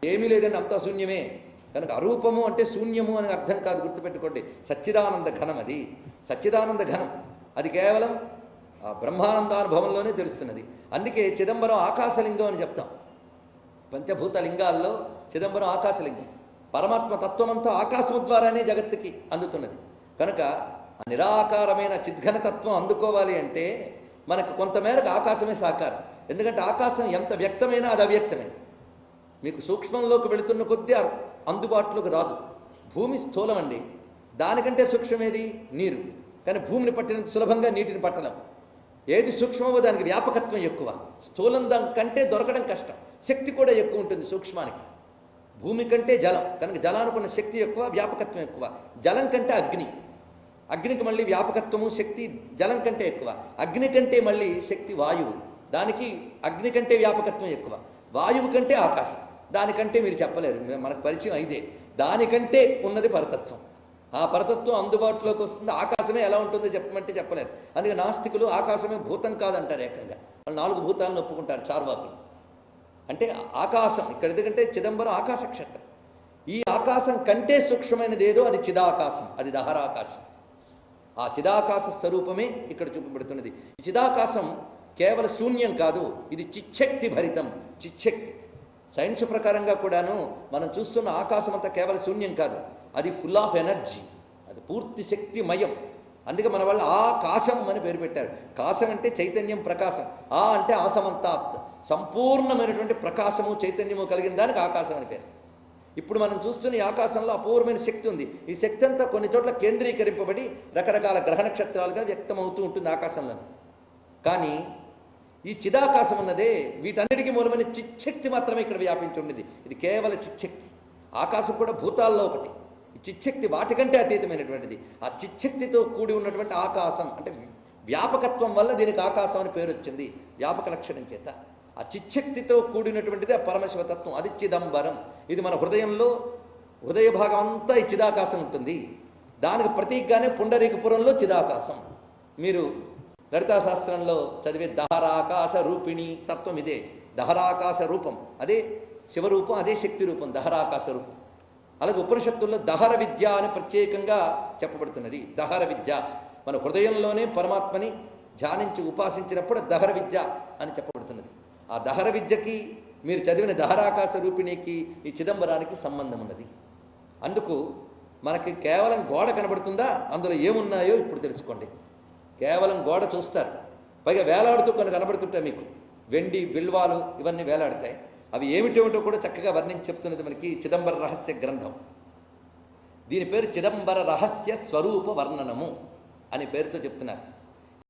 ఏమీ లేదండి, అంతా శూన్యమే. కనుక అరూపము అంటే శూన్యము అని అర్థం కాదు, గుర్తుపెట్టుకోండి. సచ్చిదానంద ఘనం, అది సచ్చిదానంద ఘనం. అది కేవలం బ్రహ్మానందానుభవంలోనే తెలుస్తున్నది. అందుకే చిదంబరం ఆకాశలింగం అని చెప్తాం. పంచభూత లింగాల్లో చిదంబరం ఆకాశలింగం. పరమాత్మ తత్వమంతా ఆకాశము ద్వారానే జగత్తుకి అందుతున్నది. కనుక ఆ నిరాకారమైన చిద్ఘనతత్వం అందుకోవాలి అంటే మనకు కొంతమేరకు ఆకాశమే సాకారం. ఎందుకంటే ఆకాశం ఎంత వ్యక్తమైనా అది అవ్యక్తమే. మీకు సూక్ష్మంలోకి వెళుతున్న కొద్దీ అందుబాటులోకి రాదు. భూమి స్థూలం అండి, దానికంటే సూక్ష్మమేది నీరు. కానీ భూమిని పట్టినంత సులభంగా నీటిని పట్టలేం. ఏది సూక్ష్మమో దానికి వ్యాపకత్వం ఎక్కువ. స్థూలం దానికంటే దొరకడం కష్టం. శక్తి కూడా ఎక్కువ ఉంటుంది సూక్ష్మానికి. భూమి కంటే జలం, కనుక జలానికి ఉన్న శక్తి ఎక్కువ, వ్యాపకత్వం ఎక్కువ. జలం కంటే అగ్ని, అగ్నికి మళ్ళీ వ్యాపకత్వము శక్తి జలం కంటే ఎక్కువ. అగ్ని కంటే మళ్ళీ శక్తి వాయువు, దానికి అగ్ని కంటే వ్యాపకత్వం ఎక్కువ. వాయువు కంటే ఆకాశం, దానికంటే మీరు చెప్పలేరు, మనకు పరిచయం అయితే. దానికంటే ఉన్నది పరతత్వం. ఆ పరతత్వం అందుబాటులోకి వస్తుంది. ఆకాశమే ఎలా ఉంటుందో చెప్పమంటే చెప్పలేరు. అందుకే నాస్తికులు ఆకాశమే భూతం కాదంటారు. ఏకంగా వాళ్ళు 4 భూతాలను ఒప్పుకుంటారు చార్వాకులు. అంటే ఆకాశం ఇక్కడ ఎందుకంటే చిదంబరం ఆకాశ క్షేత్రం. ఈ ఆకాశం కంటే సూక్ష్మమైనది ఏదో అది చిదాకాశం, అది దహరాకాశం. ఆ చిదాకాశ స్వరూపమే ఇక్కడ చూపబడుతున్నది. ఈ చిదాకాశం కేవల శూన్యం కాదు, ఇది చిచ్చక్తి భరితం. చిచ్చక్తి సైన్స్ ప్రకారంగా కూడాను మనం చూస్తున్న ఆకాశం అంతా కేవల శూన్యం కాదు, అది ఫుల్ ఆఫ్ ఎనర్జీ, అది పూర్తి శక్తిమయం. అందుకే మన వాళ్ళు ఆకాశం అని పేరు పెట్టారు. కాశం అంటే చైతన్యం, ప్రకాశం. ఆ అంటే ఆసమంతాత్, సంపూర్ణమైనటువంటి ప్రకాశము చైతన్యము కలిగిన దానికి ఆకాశం అని పేరు. ఇప్పుడు మనం చూస్తున్న ఈ ఆకాశంలో అపూర్వమైన శక్తి ఉంది. ఈ శక్తి అంతా కొన్ని చోట్ల కేంద్రీకరింపబడి రకరకాల గ్రహ నక్షత్రాలుగా వ్యక్తమవుతూ ఉంటుంది ఆకాశంలో. కానీ ఈ చిదాకాశం ఉన్నదే వీటన్నిటికీ మూలమైన చిచ్చక్తి మాత్రమే ఇక్కడ వ్యాపించి ఉండేది. ఇది కేవల చిచ్చక్తి. ఆకాశం కూడా భూతాల్లో ఒకటి. ఈ చిచ్చక్తి వాటికంటే అతీతమైనటువంటిది. ఆ చిచ్చక్తితో కూడి ఉన్నటువంటి ఆకాశం అంటే వ్యాపకత్వం వల్ల దీనికి ఆకాశం అని పేరు వచ్చింది, వ్యాపక లక్షణం చేత. ఆ చిచ్చక్తితో కూడినటువంటిది ఆ పరమశివతత్వం, అది చిదంబరం. ఇది మన హృదయంలో, హృదయ భాగం అంతా ఈ చిదాకాశం ఉంటుంది. దానికి ప్రతీకగానే పుండరీకపురంలో చిదాకాశం. మీరు లలితా శాస్త్రంలో చదివే దహరాకాశ రూపిణి తత్వం ఇదే. దహరాకాశ రూపం అదే శివరూపం, అదే శక్తి రూపం, దహరాకాశ రూపం. అలాగే ఉపనిషత్తుల్లో దహర విద్య అని ప్రత్యేకంగా చెప్పబడుతున్నది. దహర విద్య మన హృదయంలోనే పరమాత్మని ధ్యానించి ఉపాసించినప్పుడు దహర విద్య అని చెప్పబడుతున్నది. ఆ దహర విద్యకి మీరు చదివిన దహరాకాశ రూపిణికి ఈ చిదంబరానికి సంబంధం ఉన్నది. అందుకు మనకి కేవలం గోడ కనబడుతుందా, అందులో ఏమున్నాయో ఇప్పుడు తెలుసుకోండి. కేవలం గోడ చూస్తారు, పైగా వేలాడుతూ కొన్ని కనబడుతుంటాయి మీకు. వెండి బిల్వాలు ఇవన్నీ వేలాడతాయి. అవి ఏమిటేమిటో కూడా చక్కగా వర్ణించి చెప్తున్నది మనకి చిదంబర రహస్య గ్రంథం. దీని పేరు చిదంబర రహస్య స్వరూప వర్ణనము అనే పేరుతో చెప్తున్నారు.